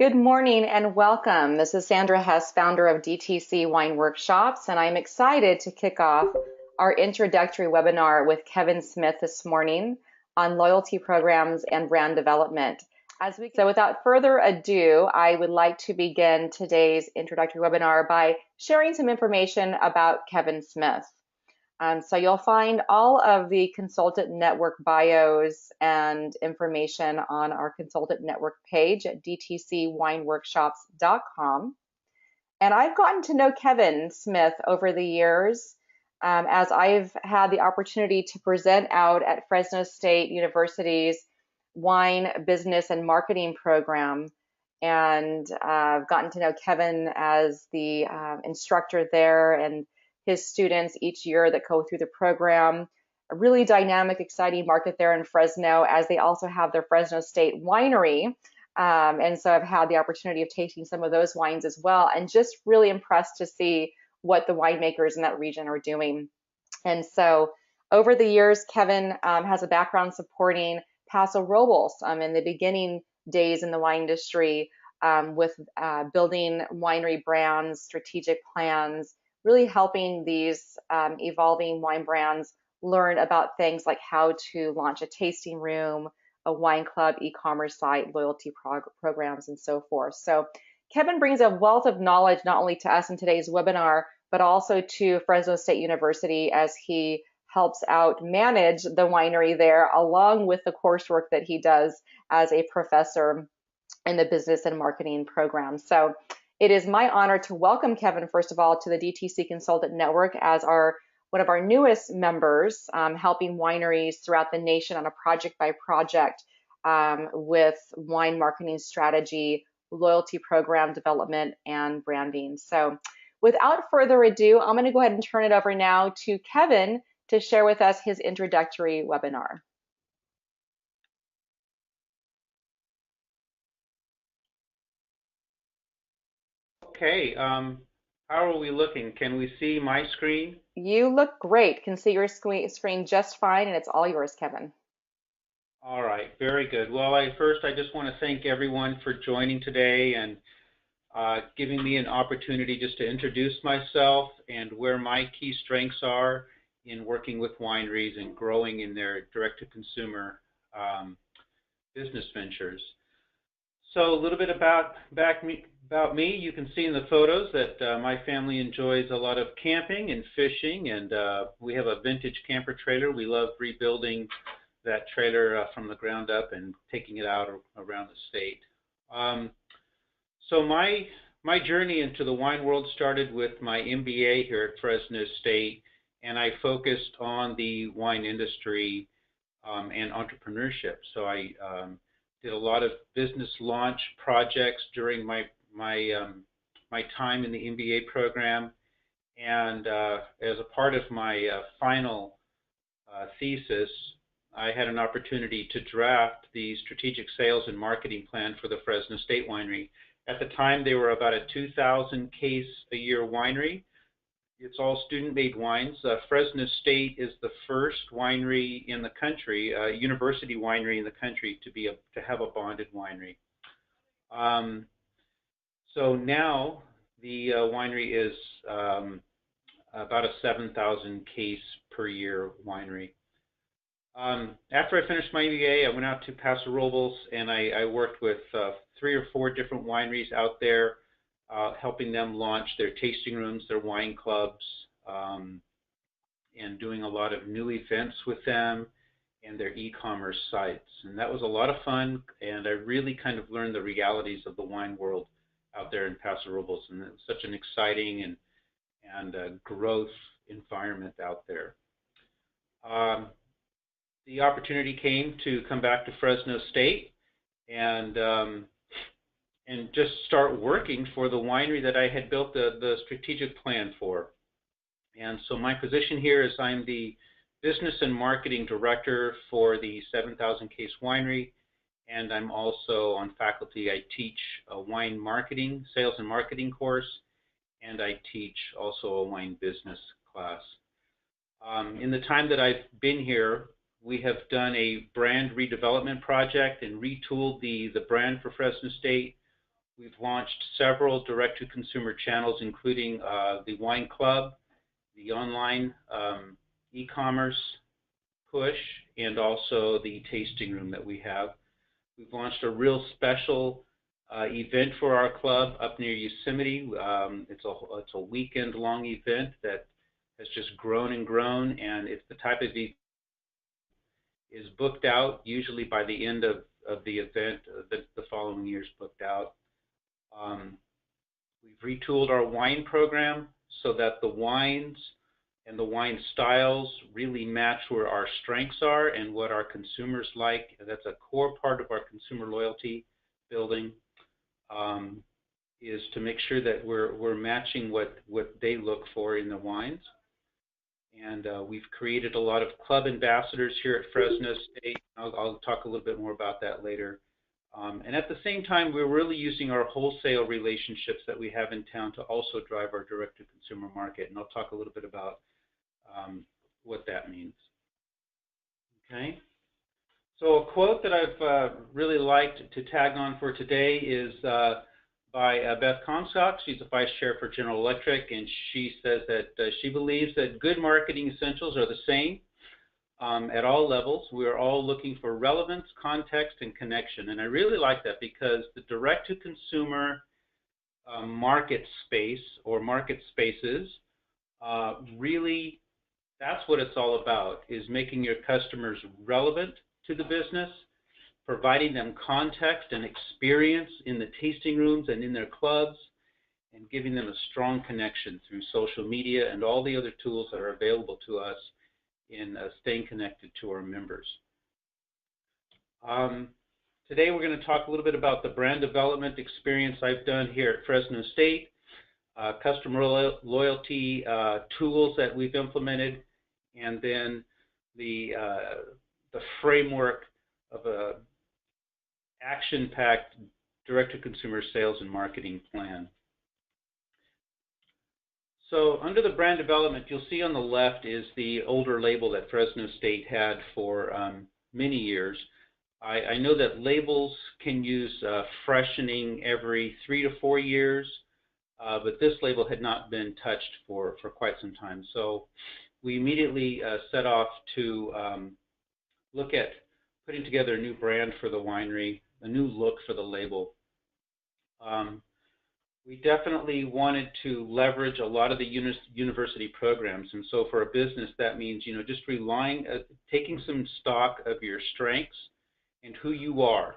Good morning and welcome. This is Sandra Hess, founder of DTC Wine Workshops, and I'm excited to kick off our introductory webinar with Kevin Smith this morning on loyalty programs and brand development. So without further ado, I would like to begin today's introductory webinar by sharing some information about Kevin Smith. So you'll find all of the Consultant Network bios and information on our Consultant Network page at dtcwineworkshops.com. And I've gotten to know Kevin Smith over the years as I've had the opportunity to present out at Fresno State University's Wine Business and Marketing program. And I've gotten to know Kevin as the instructor there and his students each year that go through the program. A really dynamic, exciting market there in Fresno, as they also have their Fresno State Winery. And so I've had the opportunity of tasting some of those wines as well, and just really impressed to see what the winemakers in that region are doing. And so over the years, Kevin has a background supporting Paso Robles in the beginning days in the wine industry with building winery brands, strategic plans, really helping these evolving wine brands learn about things like how to launch a tasting room, a wine club, e-commerce site, loyalty programs, and so forth. So Kevin brings a wealth of knowledge not only to us in today's webinar, but also to Fresno State University as he helps out manage the winery there, along with the coursework that he does as a professor in the business and marketing program. So it is my honor to welcome Kevin, first of all, to the DTC Consultant Network as one of our newest members, helping wineries throughout the nation on a project-by-project with wine marketing strategy, loyalty program development, and branding. So without further ado, I'm going to go ahead and turn it over now to Kevin to share with us his introductory webinar. Okay, how are we looking? Can we see my screen? You look great. Can see your screen just fine, and it's all yours, Kevin. All right, very good. Well, I just want to thank everyone for joining today and giving me an opportunity just to introduce myself and where my key strengths are in working with wineries and growing in their direct-to-consumer business ventures. So a little bit about me, you can see in the photos that my family enjoys a lot of camping and fishing, and we have a vintage camper trailer. We love rebuilding that trailer from the ground up and taking it out around the state. So my journey into the wine world started with my MBA here at Fresno State, and I focused on the wine industry and entrepreneurship. So I did a lot of business launch projects during my time in the MBA program, and as a part of my final thesis, I had an opportunity to draft the strategic sales and marketing plan for the Fresno State Winery. At the time, they were about a 2,000 case a year winery. It's all student-made wines. Fresno State is the first winery in the country, university winery in the country, to have a bonded winery. So now the winery is about a 7,000 case per year winery. After I finished my MBA, I went out to Paso Robles and I worked with 3 or 4 different wineries out there, helping them launch their tasting rooms, their wine clubs, and doing a lot of new events with them and their e-commerce sites. And that was a lot of fun, and I really kind of learned the realities of the wine world out there in Paso Robles, and it was such an exciting and growth environment out there. The opportunity came to come back to Fresno State and just start working for the winery that I had built the strategic plan for. And so my position here is I'm the business and marketing director for the 7,000 case winery, and I'm also on faculty. I teach a wine marketing, sales and marketing course, and I teach also a wine business class. In the time that I've been here, we have done a brand redevelopment project and retooled the brand for Fresno State. We've launched several direct-to-consumer channels, including the wine club, the online e-commerce push, and also the tasting room that we have. We've launched a real special event for our club up near Yosemite. It's a weekend-long event that has just grown and grown, and it's the type of event is booked out usually by the end of the event. The following year's booked out. We've retooled our wine program so that the wines and the wine styles really match where our strengths are and what our consumers like. That's a core part of our consumer loyalty building, is to make sure that we're matching what they look for in the wines. And we've created a lot of club ambassadors here at Fresno State. I'll talk a little bit more about that later. And at the same time, we're really using our wholesale relationships that we have in town to also drive our direct-to-consumer market. And I'll talk a little bit about what that means. Okay. So a quote that I've really liked to tag on for today is by Beth Comstock. She's a vice chair for General Electric, and she says that she believes that good marketing essentials are the same at all levels. We are all looking for relevance, context, and connection. And I really like that because the direct-to-consumer market space or market spaces really, that's what it's all about, is making your customers relevant to the business, providing them context and experience in the tasting rooms and in their clubs, and giving them a strong connection through social media and all the other tools that are available to us in staying connected to our members. Today we're going to talk a little bit about the brand development experience I've done here at Fresno State, customer loyalty tools that we've implemented, and then the framework of a action-packed direct-to-consumer sales and marketing plan. So under the brand development, you'll see on the left is the older label that Fresno State had for many years. I know that labels can use freshening every 3 to 4 years, but this label had not been touched for quite some time. So we immediately set off to look at putting together a new brand for the winery, a new look for the label. We definitely wanted to leverage a lot of the university programs, and so for a business that means just relying, taking some stock of your strengths and who you are.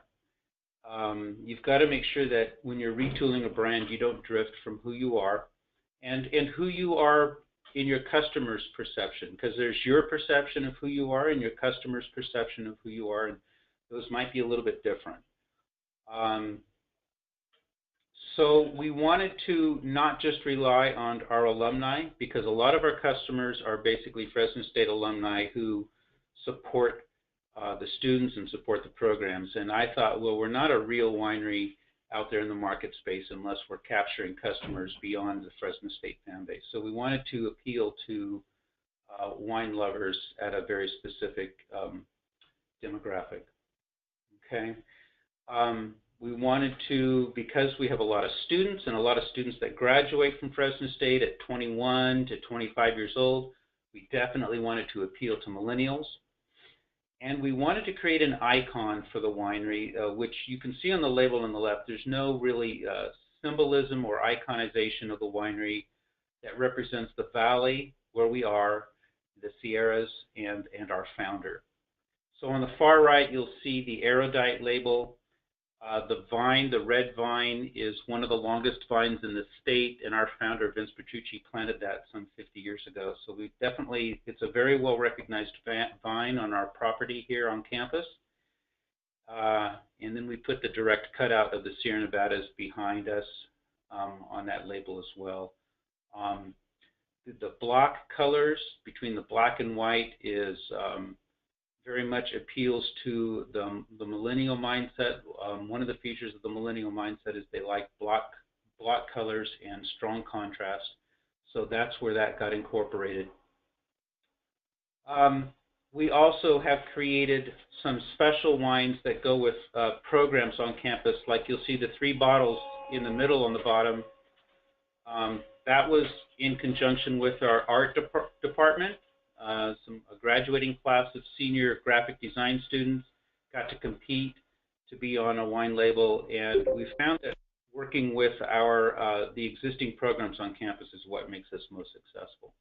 You've got to make sure that when you're retooling a brand, you don't drift from who you are and who you are in your customer's perception, because there's your perception of who you are and your customer's perception of who you are, and those might be a little bit different. So we wanted to not just rely on our alumni, because a lot of our customers are basically Fresno State alumni who support the students and support the programs. And I thought, well, we're not a real winery out there in the market space unless we're capturing customers beyond the Fresno State fan base. So we wanted to appeal to wine lovers at a very specific demographic. Okay. We wanted to, because we have a lot of students and a lot of students that graduate from Fresno State at 21 to 25 years old, we definitely wanted to appeal to millennials. And we wanted to create an icon for the winery, which you can see on the label on the left. There's no really symbolism or iconization of the winery that represents the valley where we are, the Sierras, and our founder. So on the far right, you'll see the erudite label. The vine, the red vine, is one of the longest vines in the state, and our founder, Vince Petrucci, planted that some 50 years ago. So we definitely, it's a very well-recognized vine on our property here on campus. And then we put the direct cutout of the Sierra Nevadas behind us on that label as well. The block colors between the black and white is very much appeals to the millennial mindset. One of the features of the millennial mindset is they like block colors and strong contrast. So that's where that got incorporated. We also have created some special wines that go with programs on campus. Like you'll see the 3 bottles in the middle on the bottom, that was in conjunction with our art department. A graduating class of senior graphic design students got to compete to be on a wine label, and we found that working with the existing programs on campus is what makes us most successful.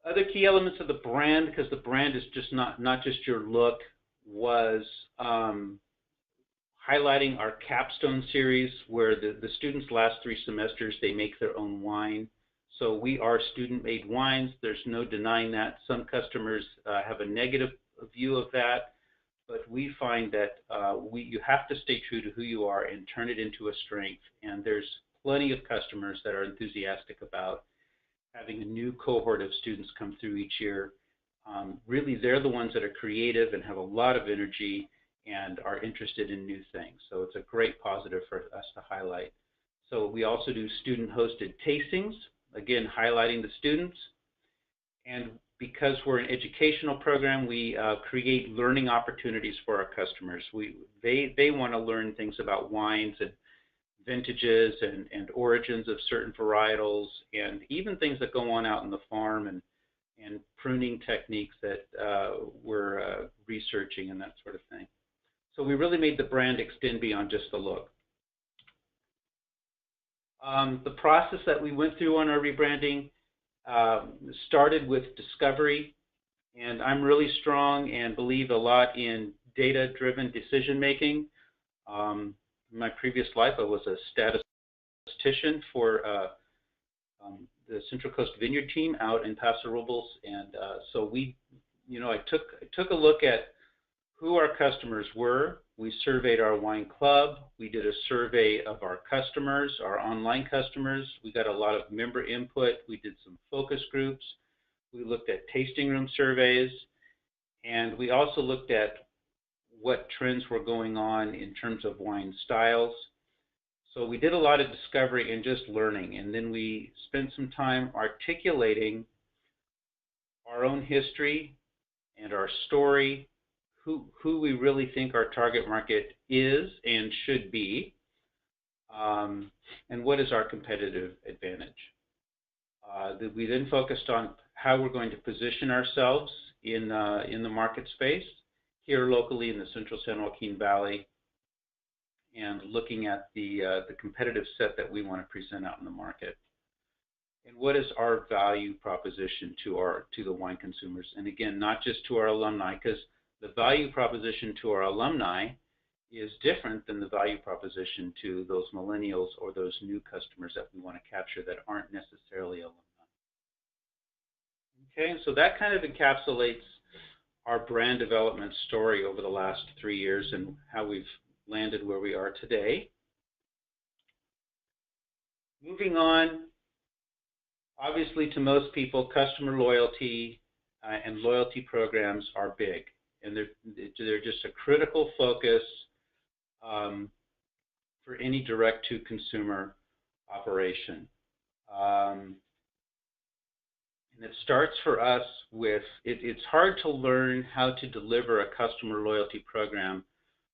Other key elements of the brand, because the brand is just not just your look, was highlighting our capstone series, where the students last 3 semesters, they make their own wine. So we are student-made wines. There's no denying that. Some customers have a negative view of that, but we find that you have to stay true to who you are and turn it into a strength. And there's plenty of customers that are enthusiastic about having a new cohort of students come through each year. Really, they're the ones that are creative and have a lot of energy and are interested in new things. So it's a great positive for us to highlight. So we also do student-hosted tastings, again, highlighting the students. And because we're an educational program, we create learning opportunities for our customers. They want to learn things about wines and vintages and origins of certain varietals, and even things that go on out in the farm, and pruning techniques that we're researching and that sort of thing. So we really made the brand extend beyond just the look. The process that we went through on our rebranding started with discovery, and I'm really strong and believe a lot in data-driven decision-making. In my previous life, I was a statistician for the Central Coast Vineyard team out in Paso Robles, and so I took a look at who our customers were. We surveyed our wine club. We did a survey of our customers, our online customers. We got a lot of member input. We did some focus groups. We looked at tasting room surveys, and we also looked at what trends were going on in terms of wine styles. So we did a lot of discovery and just learning, and then we spent some time articulating our own history and our story, who we really think our target market is and should be, and what is our competitive advantage. We then focused on how we're going to position ourselves in the market space here locally in the Central San Joaquin Valley, and looking at the competitive set that we want to present out in the market. And what is our value proposition to the wine consumers? And again, not just to our alumni, because the value proposition to our alumni is different than the value proposition to those millennials or those new customers that we want to capture that aren't necessarily alumni. Okay, so that kind of encapsulates our brand development story over the last 3 years and how we've landed where we are today. Moving on, obviously to most people, customer loyalty and loyalty programs are big, and they're just a critical focus for any direct-to-consumer operation. And it starts for us with, it's hard to learn how to deliver a customer loyalty program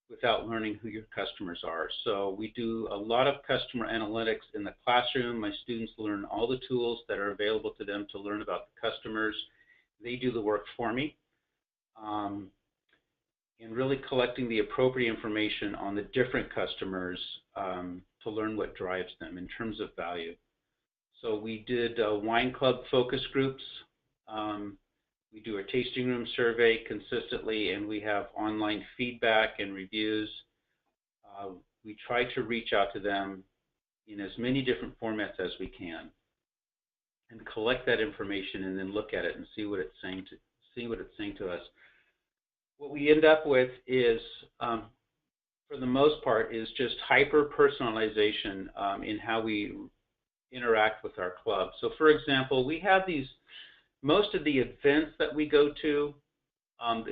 without learning who your customers are. So we do a lot of customer analytics in the classroom. My students learn all the tools that are available to them to learn about the customers. They do the work for me. And really collecting the appropriate information on the different customers to learn what drives them in terms of value. So we did wine club focus groups. We do a tasting room survey consistently, and we have online feedback and reviews. We try to reach out to them in as many different formats as we can, and collect that information, and then look at it and see what it's saying to us. What we end up with is, for the most part, is just hyper-personalization in how we interact with our club. So, for example, we have most of the events that we go to,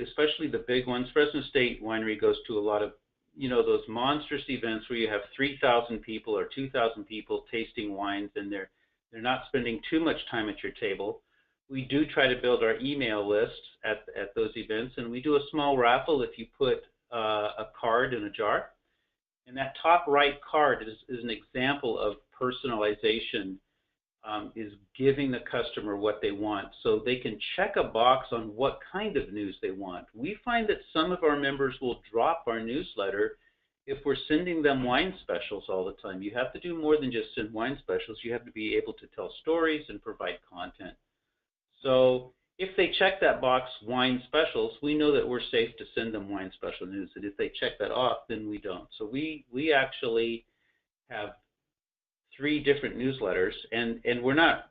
especially the big ones. Fresno State Winery goes to a lot of, those monstrous events where you have 3,000 people or 2,000 people tasting wines, and they're not spending too much time at your table. We do try to build our email lists at those events, and we do a small raffle if you put a card in a jar. And that top right card is an example of personalization, is giving the customer what they want so they can check a box on what kind of news they want. We find that some of our members will drop our newsletter if we're sending them wine specials all the time. You have to do more than just send wine specials. You have to be able to tell stories and provide content. So if they check that box, wine specials, we know that we're safe to send them wine special news. And if they check that off, then we don't. So we actually have 3 different newsletters, and we're not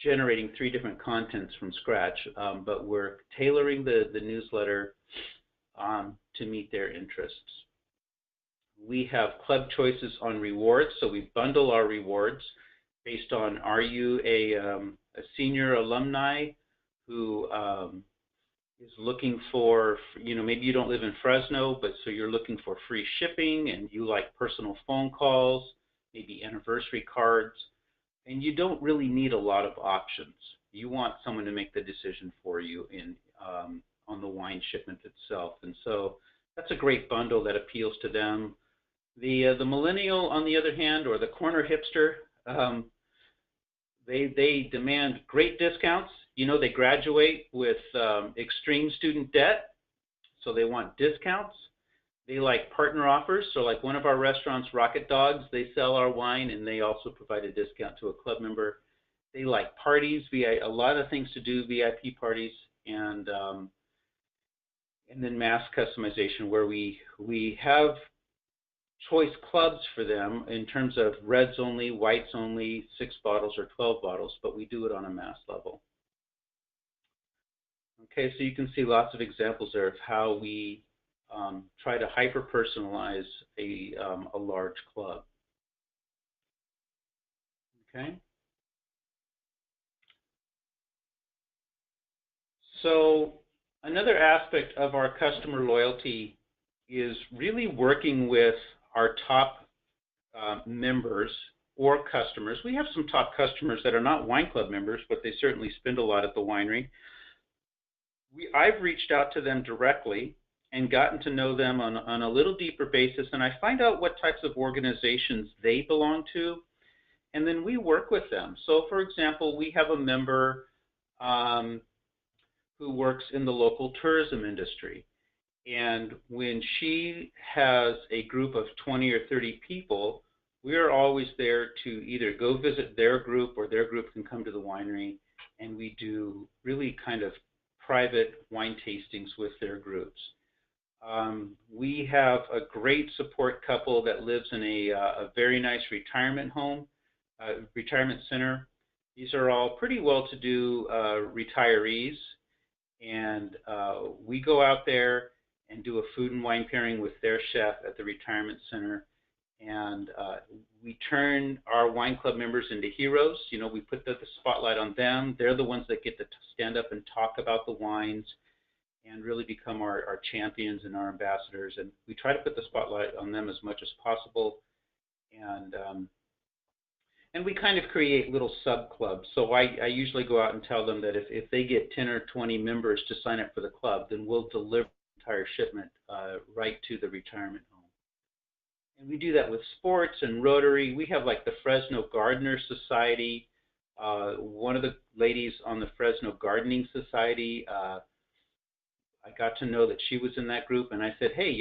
generating 3 different contents from scratch, but we're tailoring the newsletter to meet their interests. We have club choices on rewards, so we bundle our rewards based on, are you a senior alumni who is looking for, maybe you don't live in Fresno, but so you're looking for free shipping and you like personal phone calls, maybe anniversary cards, and you don't really need a lot of options. You want someone to make the decision for you on the wine shipment itself. And so that's a great bundle that appeals to them. The millennial, on the other hand, or the corner hipster, they demand great discounts. They graduate with extreme student debt, so they want discounts. They like partner offers, so like one of our restaurants, Rocket Dogs, they sell our wine and they also provide a discount to a club member. They like parties, a lot of things to do, VIP parties, and then mass customization, where we have choice clubs for them in terms of reds only, whites only, 6 bottles or 12 bottles, but we do it on a mass level. Okay, so you can see lots of examples there of how we try to hyper-personalize a large club. Okay. So another aspect of our customer loyalty is really working with our top members or customers. We have some top customers that are not wine club members, but they certainly spend a lot at the winery. I've reached out to them directly and gotten to know them on a little deeper basis, and I find out what types of organizations they belong to, and then we work with them. So, for example, we have a member who works in the local tourism industry, and when she has a group of 20 or 30 people, we are always there to either go visit their group or their group can come to the winery, and we do really kind of private wine tastings with their groups. We have a great support couple that lives in a very nice retirement home, retirement center. These are all pretty well-to-do retirees, and we go out there and do a food and wine pairing with their chef at the retirement center, and we turn our wine club members into heroes. We put the spotlight on them. They're the ones that get to stand up and talk about the wines and really become our champions and our ambassadors. And we try to put the spotlight on them as much as possible. And we kind of create little sub-clubs. So I usually go out and tell them that if they get 10 or 20 members to sign up for the club, then we'll deliver the entire shipment right to the retirement home. And we do that with sports and Rotary. We have like the Fresno Gardener Society. One of the ladies on the Fresno Gardening Society, I got to know that she was in that group, and I said, hey,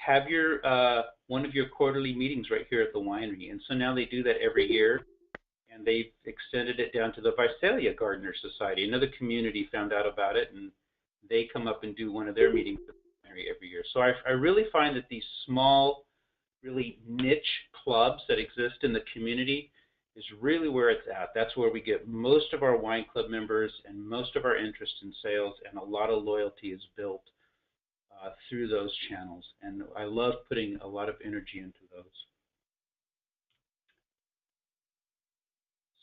have your one of your quarterly meetings right here at the winery. And so now they do that every year, and they've extended it down to the Visalia Gardener Society. Another community found out about it, and they come up and do one of their meetings at the winery every year. So I really find that these small, really niche clubs that exist in the community is really where it's at. That's where we get most of our wine club members and most of our interest in sales, and a lot of loyalty is built through those channels. And I love putting a lot of energy into those.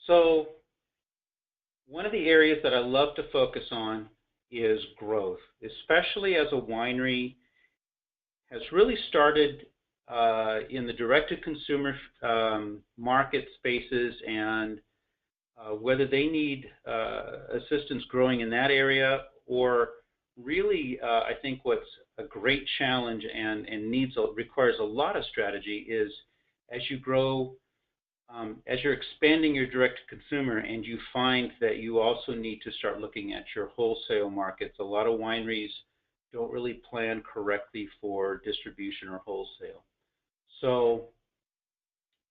So one of the areas that I love to focus on is growth, especially as a winery has really started in the direct-to-consumer market spaces, and whether they need assistance growing in that area, or really I think what's a great challenge and requires a lot of strategy is as you grow, as you're expanding your direct-to-consumer and you find that you also need to start looking at your wholesale markets. A lot of wineries don't really plan correctly for distribution or wholesale. So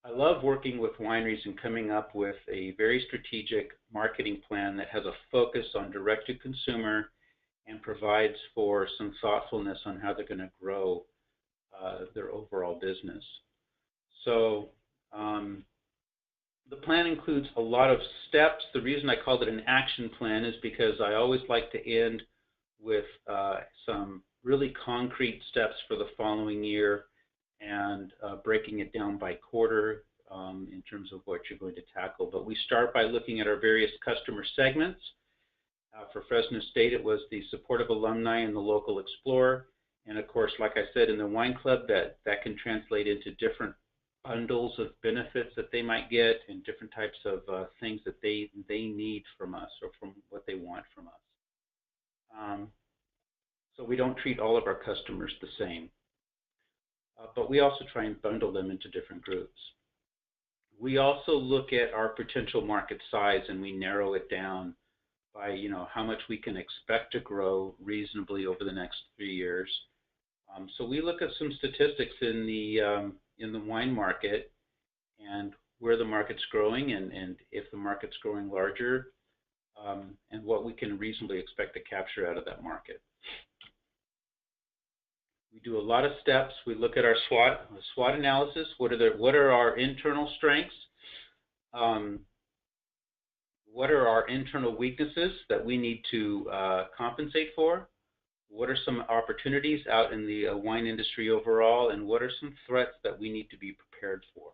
I love working with wineries and coming up with a very strategic marketing plan that has a focus on direct-to-consumer and provides for some thoughtfulness on how they're going to grow their overall business. So the plan includes a lot of steps. The reason I called it an action plan is because I always like to end with some really concrete steps for the following year and breaking it down by quarter in terms of what you're going to tackle. But we start by looking at our various customer segments. For Fresno State, it was the supportive alumni and the local explorer. And of course, like I said, in the wine club, that can translate into different bundles of benefits that they might get and different types of things that they need from us or from what they want from us. So we don't treat all of our customers the same. But we also try and bundle them into different groups. We also look at our potential market size and we narrow it down by how much we can expect to grow reasonably over the next 3 years. So we look at some statistics in the wine market and where the market's growing and if the market's growing larger and what we can reasonably expect to capture out of that market. We do a lot of steps. We look at our SWOT analysis. What are our internal strengths? What are our internal weaknesses that we need to compensate for? What are some opportunities out in the wine industry overall, and what are some threats that we need to be prepared for?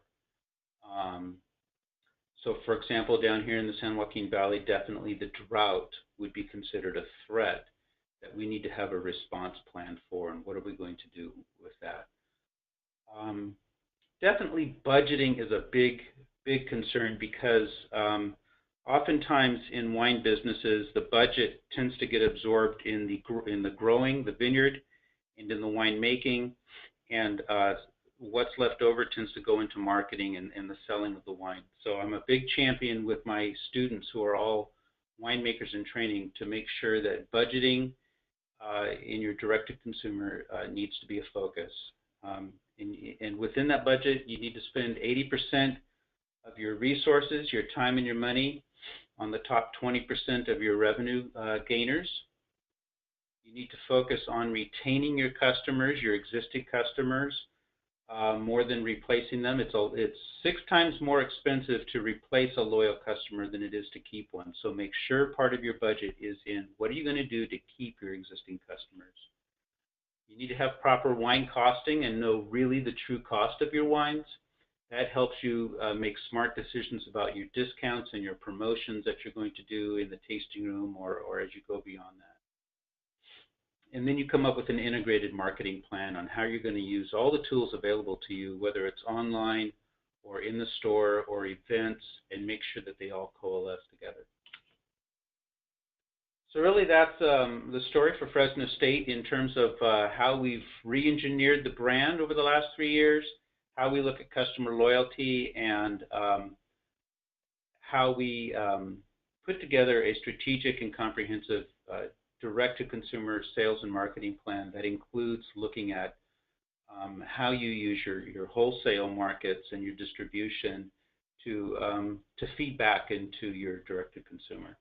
So, for example, down here in the San Joaquin Valley, definitely the drought would be considered a threat that we need to have a response plan for, and what are we going to do with that? Definitely budgeting is a big concern because oftentimes in wine businesses, the budget tends to get absorbed in the growing, the vineyard, and in the winemaking, and what's left over tends to go into marketing and the selling of the wine. So I'm a big champion with my students who are all winemakers in training to make sure that budgeting in your direct-to-consumer needs to be a focus. And within that budget, you need to spend 80% of your resources, your time and your money on the top 20% of your revenue gainers. You need to focus on retaining your customers, your existing customers, more than replacing them. It's 6 times more expensive to replace a loyal customer than it is to keep one. So make sure part of your budget is in what are you going to do to keep your existing customers. You need to have proper wine costing and know really the true cost of your wines. That helps you make smart decisions about your discounts and your promotions that you're going to do in the tasting room or as you go beyond that. And then you come up with an integrated marketing plan on how you're going to use all the tools available to you, whether it's online or in the store or events, and make sure that they all coalesce together. So really that's the story for Fresno State in terms of how we've re-engineered the brand over the last 3 years, how we look at customer loyalty, and how we put together a strategic and comprehensive direct-to-consumer sales and marketing plan that includes looking at how you use your wholesale markets and your distribution to feed back into your direct-to-consumer.